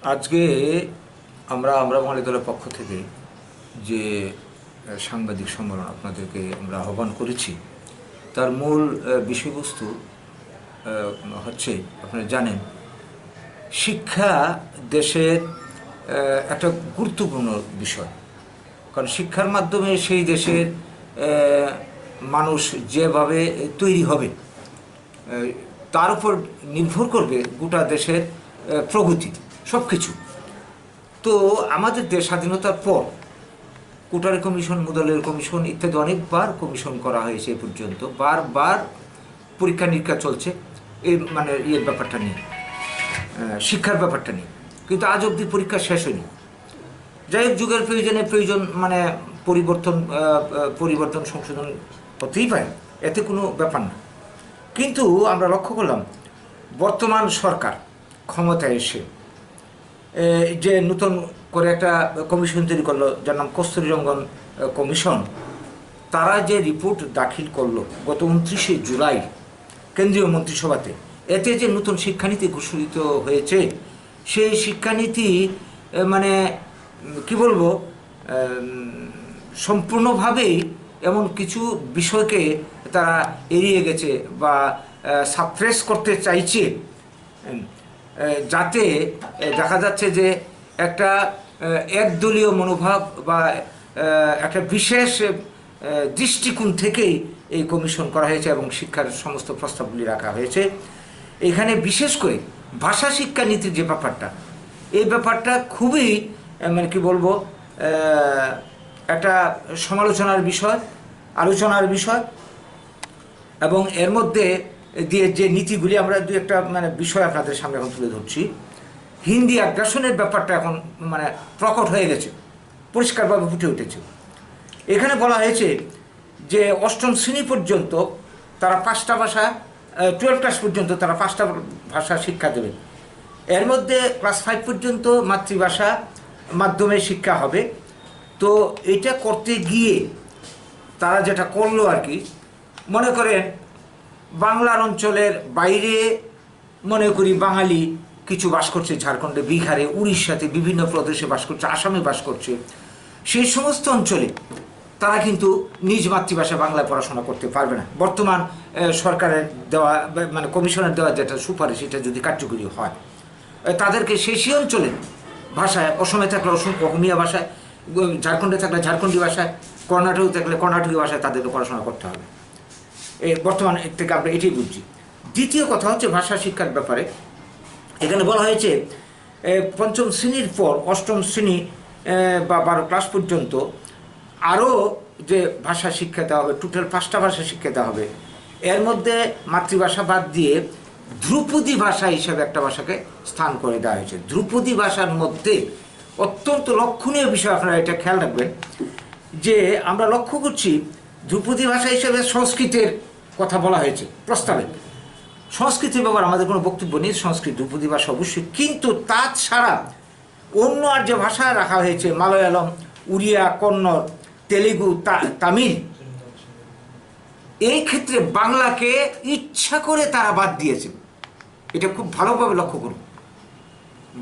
আজকে আমরা বাঙালি দলের পক্ষ থেকে যে সাংবাদিক সম্মেলন আপনাদেরকে আমরা আহ্বান করেছি তার মূল বিষয়বস্তু হচ্ছে, আপনারা জানেন, শিক্ষা দেশের একটা গুরুত্বপূর্ণ বিষয়। কারণ শিক্ষার মাধ্যমে সেই দেশের মানুষ যেভাবে তৈরি হবে তার উপর নির্ভর করবে গোটা দেশের প্রগতি, সব কিছু। তো আমাদের দেশ স্বাধীনতার পর কোটারি কমিশন, মুদালের কমিশন ইত্যাদি অনেকবার কমিশন করা হয়েছে। এ পর্যন্ত বারবার পরীক্ষা নিরীক্ষা চলছে এই ব্যাপারটা নিয়ে, শিক্ষার ব্যাপারটা নিয়ে, কিন্তু আজ অবধি পরীক্ষা শেষ হয়নি। যাই হোক, যুগের প্রয়োজন পরিবর্তন সংশোধন হতেই পারে, এতে কোনো ব্যাপার না। কিন্তু আমরা লক্ষ্য করলাম বর্তমান সরকার ক্ষমতায় এসে যে নতুন করে একটা কমিশন তৈরি করলো, যার নাম কস্তুরীরঙ্গন কমিশন। তারা যে রিপোর্ট দাখিল করলো গত 29শে জুলাই কেন্দ্রীয় মন্ত্রিসভাতে, এতে যে নতুন শিক্ষানীতি ঘোষিত হয়েছে, সেই শিক্ষানীতি মানে কি বলবো, সম্পূর্ণভাবেই এমন কিছু বিষয়কে তারা এড়িয়ে গেছে বা সাপ্রেস করতে চাইছে, যাতে দেখা যাচ্ছে যে একটা একদলীয় মনোভাব বা একটা বিশেষ দৃষ্টিকোণ থেকেই এই কমিশন করা হয়েছে এবং শিক্ষার সমস্ত প্রস্তাবগুলি রাখা হয়েছে। এখানে বিশেষ করে ভাষা শিক্ষানীতির যে ব্যাপারটা, এই ব্যাপারটা খুবই কি বলবো, একটা সমালোচনার বিষয়, আলোচনার বিষয়। এবং এর মধ্যে দিয়ে যে নীতিগুলি, আমরা দু একটা বিষয় আপনাদের সামনে এখন তুলে ধরছি। হিন্দি আগ্রাসনের ব্যাপারটা এখন প্রকট হয়ে গেছে, পরিষ্কারভাবে ফুটে উঠেছে। এখানে বলা হয়েছে যে অষ্টম শ্রেণী পর্যন্ত তারা 5টা ভাষা, 12 ক্লাস পর্যন্ত তারা 5টা ভাষা শিক্ষা দেবে। এর মধ্যে ক্লাস 5 পর্যন্ত মাতৃভাষা মাধ্যমে শিক্ষা হবে। তো এটা করতে গিয়ে তারা যেটা করলো আর কি, মনে করেন বাংলার অঞ্চলের বাইরে মনে করি বাঙালি কিছু বাস করছে, ঝাড়খণ্ডে, বিহারে, উড়িষ্যাতে, বিভিন্ন প্রদেশে বাস করছে, আসামে বাস করছে। সেই সমস্ত অঞ্চলে তারা কিন্তু নিজ মাতৃভাষা বাংলায় পড়াশোনা করতে পারবে না। বর্তমান সরকারের দেওয়া কমিশনের দেওয়া যেটা সুপারিশ, সেটা যদি কার্যকরী হয়, তাদেরকে সেই অঞ্চলে ভাষায়, অসমে থাকলে অসমিয়া ভাষায়, ঝাড়খণ্ডে থাকলে ঝাড়খণ্ডী ভাষায়, কর্ণাটকে থাকলে কর্ণাটকী ভাষায় তাদেরকে পড়াশোনা করতে হবে। বর্তমান থেকে আমরা এটাই বুঝছি। দ্বিতীয় কথা হচ্ছে ভাষা শিক্ষার ব্যাপারে। এখানে বলা হয়েছে 5ম শ্রেণীর পর 8ম শ্রেণী বা 12 ক্লাস পর্যন্ত আরও যে ভাষা শিক্ষা দেওয়া হবে, টোটাল 5টা ভাষা শিক্ষা দেওয়া হবে। এর মধ্যে মাতৃভাষা বাদ দিয়ে ধ্রুপদী ভাষা হিসাবে একটা ভাষাকে স্থান করে দেওয়া হয়েছে। ধ্রুপদী ভাষার মধ্যে অত্যন্ত লক্ষণীয় বিষয়, আপনারা এটা খেয়াল রাখবেন যে আমরা লক্ষ্য করছি ধ্রুপদী ভাষা হিসেবে সংস্কৃতের কথা বলা হয়েছে প্রস্তাবে। সংস্কৃতির ব্যাপারে আমাদের কোনো বক্তব্য নেই, সংস্কৃত ধ্রুপদী ভাষা অবশ্যই, কিন্তু তাছাড়া অন্য আর যে ভাষা রাখা হয়েছে, মালয়ালম, উড়িয়া, কন্নড়, তেলেগু, তামিল, এই ক্ষেত্রে বাংলাকে ইচ্ছা করে তারা বাদ দিয়েছে। এটা খুব ভালোভাবে লক্ষ্য করুন,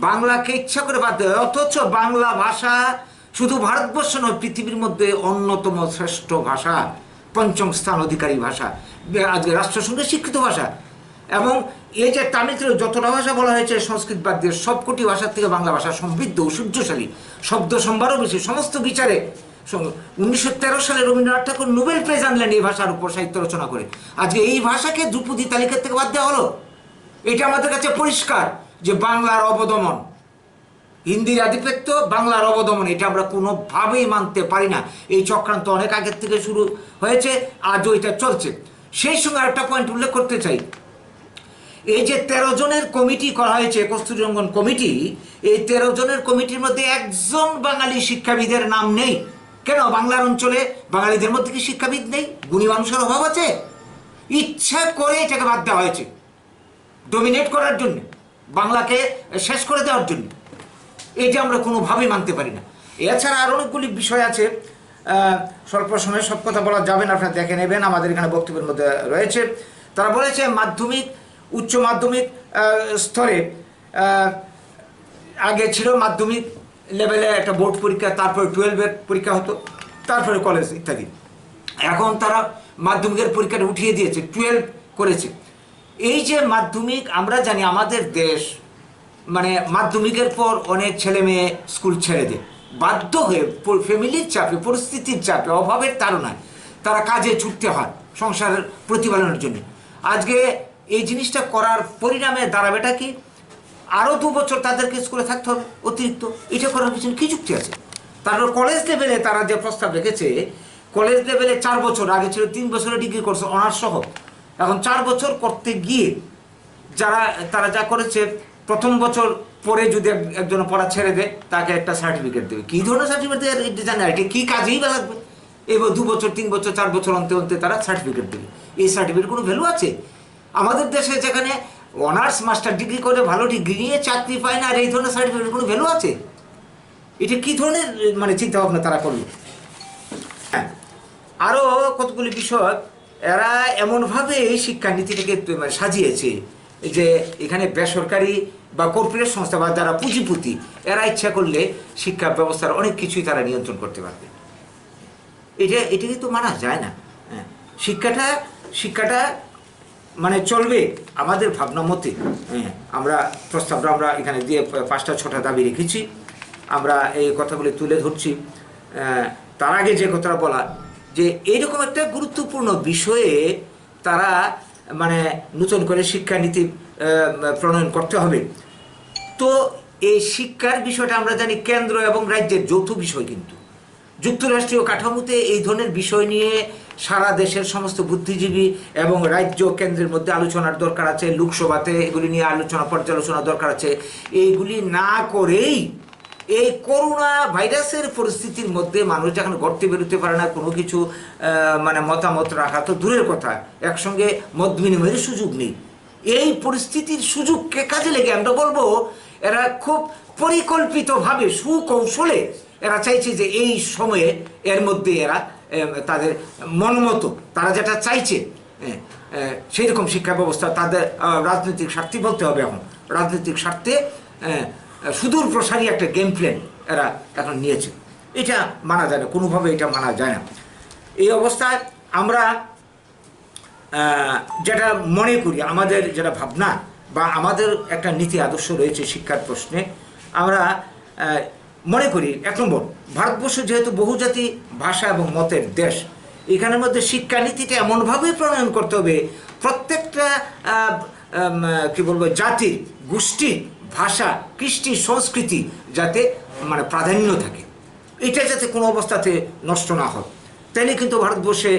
বাংলাকে ইচ্ছা করে বাদ দেওয়া। অথচ বাংলা ভাষা শুধু ভারতবর্ষ নয়, পৃথিবীর মধ্যে অন্যতম শ্রেষ্ঠ ভাষা, 5ম স্থান অধিকারী ভাষা, আজকে রাষ্ট্রসংঘে স্বীকৃত ভাষা। এবং এই যে তামিল যতটা ভাষা বলা হয়েছে সংস্কৃত বাদ দিয়ে, সবকটি ভাষার থেকে বাংলা ভাষা সমৃদ্ধ, ঐশ্বর্যশালী, শব্দ সম্ভারও বেশি, সমস্ত বিচারে। 1913 সালে রবীন্দ্রনাথ ঠাকুর নোবেল প্রাইজ আনলেন এই ভাষার উপর সাহিত্য রচনা করে। আজকে এই ভাষাকে ধ্রুপদী তালিকা থেকে বাদ দেওয়া হলো। এটা আমাদের কাছে পরিষ্কার যে বাংলার অবদমন, হিন্দির আধিপত্য, বাংলার অবদমন, এটা আমরা কোনোভাবেই মানতে পারি না। এই চক্রান্ত অনেক আগের থেকে শুরু হয়েছে, আজও এটা চলছে। সেই সঙ্গে আরেকটা পয়েন্ট উল্লেখ করতে চাই, এই যে 13 জনের কমিটি করা হয়েছে, কস্তুরীরঙ্গন কমিটি, এই 13 জনের কমিটির মধ্যে একজন বাঙালি শিক্ষাবিদের নাম নেই। কেন? বাংলার অঞ্চলে বাঙালিদের মধ্যে কি শিক্ষাবিদ নেই? গুণী মানুষের অভাব আছে? ইচ্ছা করে এটাকে বাদ দেওয়া হয়েছে, ডমিনেট করার জন্য, বাংলাকে শেষ করে দেওয়ার জন্য। এটা আমরা কোনোভাবেই মানতে পারি না। এছাড়া আর অনেকগুলি বিষয় আছে, স্বল্প সময়ে সব কথা বলা যাবে না, আপনারা দেখে নেবেন, আমাদের এখানে বক্তব্যের মধ্যে রয়েছে। তারা বলেছে মাধ্যমিক, উচ্চ মাধ্যমিক স্তরে আগে ছিল মাধ্যমিক লেভেলে একটা বোর্ড পরীক্ষা, তারপরে 12-এর পরীক্ষা হতো, তারপরে কলেজ ইত্যাদি। এখন তারা মাধ্যমিকের পরীক্ষাটা উঠিয়ে দিয়েছে, 12 করেছে। এই যে মাধ্যমিক, আমরা জানি আমাদের দেশ মানে মাধ্যমিকের পর অনেক ছেলে মেয়ে স্কুল ছেড়ে দেয় বাধ্য হয়ে, ফ্যামিলির চাপে, পরিস্থিতির চাপে, অভাবের তাড়নায় তারা কাজে ছুটতে হয় সংসারের প্রতিপালনের জন্য। আজকে এই জিনিসটা করার পরিণামে দাঁড়াবেটা কি, আরও 2 বছর তাদেরকে স্কুলে থাকতে হবে অতিরিক্ত। এটা করার পিছনে কী যুক্তি আছে? তারপর কলেজ লেভেলে তারা যে প্রস্তাব রেখেছে, কলেজ লেভেলে 4 বছর, আগে ছিল 3 বছরের ডিগ্রি কোর্স অনার্স সহ, এখন 4 বছর করতে গিয়ে তারা যা করেছে, প্রথম বছর পরে যদি একজন পড়া ছেড়ে দেয় তাকে একটা সার্টিফিকেট দেবে। কী ধরনের সার্টিফিকেট দেয় এটা জানে, এটা কী কাজেই বা লাগবে? এবার 2 বছর 3 বছর 4 বছর অন্তে অন্তে তারা সার্টিফিকেট দেবে। এই সার্টিফিকেট কোনো ভ্যালু আছে? আমাদের দেশে যেখানে অনার্স মাস্টার ডিগ্রি করে ভালো ডিগ্রি নিয়ে চাকরি পায় না, আর এই ধরনের সার্টিফিকেট কোনো ভ্যালু আছে? এটা কী ধরনের মানে চিন্তা ভাবনা তারা করলো? হ্যাঁ, আরও কতগুলি বিষয় এরা এমনভাবে এই শিক্ষানীতিটাকে মানে সাজিয়েছে যে এখানে বেসরকারি বা কর্পোরেট সংস্থা বা যারা পুঁজিপতি, এরা ইচ্ছা করলে শিক্ষা ব্যবস্থার অনেক কিছুই তারা নিয়ন্ত্রণ করতে পারবে। এটাকে তো মানা যায় না। হ্যাঁ, শিক্ষাটা মানে চলবে আমাদের ভাবনা মতে। হ্যাঁ, প্রস্তাবটা আমরা এখানে দিয়ে 5টা-6টা দাবি রেখেছি, আমরা এই কথাগুলি তুলে ধরছি। তার আগে যে কথাটা বলা, যে এইরকম একটা গুরুত্বপূর্ণ বিষয়ে তারা মানে নতুন করে শিক্ষানীতি প্রণয়ন করতে হবে। তো এই শিক্ষার বিষয়টা আমরা জানি কেন্দ্র এবং রাজ্যের যৌথ বিষয়, কিন্তু যুক্তরাষ্ট্রীয় কাঠামোতে এই ধরনের বিষয় নিয়ে সারা দেশের সমস্ত বুদ্ধিজীবী এবং রাজ্য কেন্দ্রের মধ্যে আলোচনার দরকার আছে, লোকসভাতে এগুলি নিয়ে আলোচনা পর্যালোচনা দরকার আছে। এইগুলি না করেই এই করোনা ভাইরাসের পরিস্থিতির মধ্যে মানুষ যখন ঘরতে বেরোতে পারে না, কোনো কিছু মানে মতামত রাখা তো দূরের কথা, একসঙ্গে মত বিনিময়ের সুযোগ নেই। এই পরিস্থিতির সুযোগকে কাজে লেগে আমরা বলবো এরা খুব পরিকল্পিতভাবে সুকৌশলে এরা চাইছে যে এই সময়ে এর মধ্যে এরা তাদের মনমতো তারা যেটা চাইছে সেই রকম শিক্ষা ব্যবস্থা তাদের রাজনৈতিক স্বার্থে বলতে হবে। এখন রাজনৈতিক স্বার্থে সুদূর প্রসারী একটা গেম প্ল্যান এরা এখন নিয়েছে। এটা মানা যায় না, কোনোভাবে এটা মানা যায় না। এই অবস্থায় আমরা যেটা মনে করি, আমাদের যেটা ভাবনা বা আমাদের একটা নীতি আদর্শ রয়েছে শিক্ষার প্রশ্নে, আমরা মনে করি 1 নম্বর, ভারতবর্ষ যেহেতু বহুজাতি ভাষা এবং মতের দেশ, এখানের মধ্যে শিক্ষানীতিটা এমনভাবে প্রণয়ন করতে হবে প্রত্যেকটা কি বলবো জাতির, গোষ্ঠীর ভাষা, কৃষ্টি, সংস্কৃতি যাতে মানে প্রাধান্য থাকে, এটা যাতে কোনো অবস্থাতে নষ্ট না হয়। তাইলে কিন্তু ভারতবর্ষে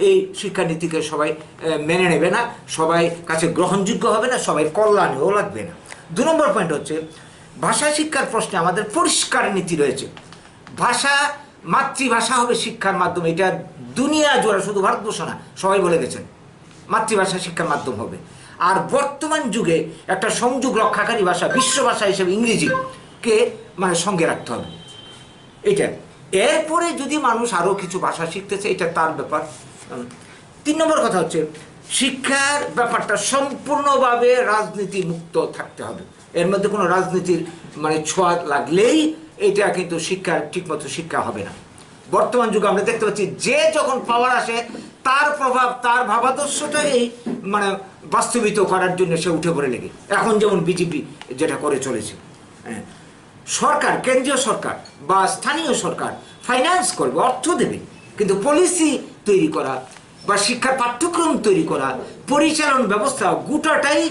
এই শিক্ষানীতিকে সবাই মেনে নেবে না, সবাই কাছে গ্রহণযোগ্য হবে না, সবাই কল্যাণেও লাগবে না। 2 নম্বর পয়েন্ট হচ্ছে, ভাষা শিক্ষার প্রশ্নে আমাদের পরিষ্কার নীতি রয়েছে। মাতৃভাষা হবে শিক্ষার মাধ্যম। এটা দুনিয়া জোড়া, শুধু ভারতবর্ষ না, সবাই বলে গেছেন মাতৃভাষা শিক্ষার মাধ্যম হবে। আর বর্তমান যুগে একটা সংযোগ রক্ষাকারী ভাষা, বিশ্ব ভাষা হিসেবে ইংরেজিকে মানে সঙ্গে রাখতে হবে। এটা এরপরে যদি মানুষ আরও কিছু ভাষা শিখতেছে, এটা তার ব্যাপার। 3 নম্বর কথা হচ্ছে, শিক্ষার ব্যাপারটা সম্পূর্ণভাবে রাজনীতি মুক্ত থাকতে হবে। এর মধ্যে কোনো রাজনীতির মানে ছোঁয়া লাগলেই এটা কিন্তু শিক্ষার ঠিকমতো শিক্ষা হবে না। বর্তমান যুগে আমরা দেখতে পাচ্ছি যে যখন পাওয়ার আসে তার প্রভাব, তার ভাবাদর্শটাই মানে বাস্তবিত করার জন্য সে উঠে পড়ে লেগে, এখন যেমন বিজেপি যেটা করে চলেছে। সরকার, কেন্দ্রীয় সরকার বা স্থানীয় সরকার ফাইন্যান্স করবে, অর্থ দেবে, কিন্তু পলিসি তৈরি করা বা শিক্ষার পাঠ্যক্রম তৈরি করা, পরিচালন ব্যবস্থা গোটাটাই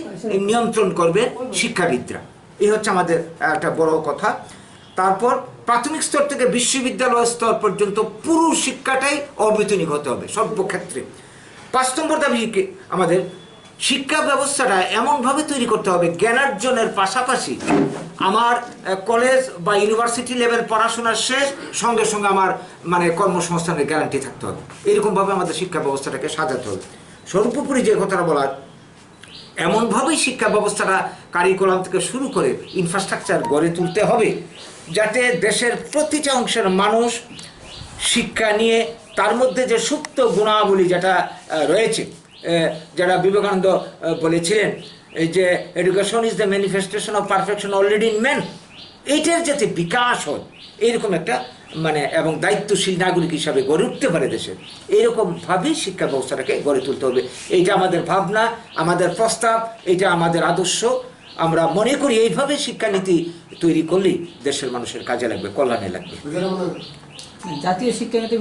নিয়ন্ত্রণ করবে শিক্ষাবিদরা। এই হচ্ছে আমাদের একটা বড় কথা। তারপর প্রাথমিক স্তর থেকে বিশ্ববিদ্যালয় স্তর পর্যন্ত পুরো শিক্ষাটাই অবৈতনিক হতে হবে সর্বক্ষেত্রে। 5 নম্বর দাবি আমাদের, শিক্ষা ব্যবস্থাটা এমনভাবে তৈরি করতে হবে জ্ঞানার্জনের পাশাপাশি আমার কলেজ বা ইউনিভার্সিটি লেভেল পড়াশোনার শেষ, সঙ্গে সঙ্গে আমার মানে কর্মসংস্থানের গ্যারান্টি থাকতে হবে। এরকমভাবে আমাদের শিক্ষা ব্যবস্থাটাকে সাজাতে হবে। সর্বোপরি যে কথাটা বলার, এমনভাবেই শিক্ষা ব্যবস্থাটা কারিকুলাম থেকে শুরু করে ইনফ্রাস্ট্রাকচার গড়ে তুলতে হবে যাতে দেশের প্রতিটা অংশের মানুষ শিক্ষা নিয়ে তার মধ্যে যে সুপ্ত গুণাবলী যেটা রয়েছে, যারা বিবেকানন্দ বলেছিলেন যে education is the manifestation of perfection already in man. এইটার যাতে বিকাশ হয়, এইরকম একটা মানে এবং দায়িত্বশীল নাগরিক হিসাবে গড়ে উঠতে পারে দেশের, এইরকমভাবেই শিক্ষা ব্যবস্থাটাকে গড়ে তুলতে হবে। এইটা আমাদের ভাবনা, আমাদের প্রস্তাব, এটা আমাদের আদর্শ। আমরা মনে করি এইভাবে শিক্ষানীতি তৈরি করলেই দেশের মানুষের কাজে লাগবে, কল্যাণে লাগবে। জাতীয় শিক্ষানীতি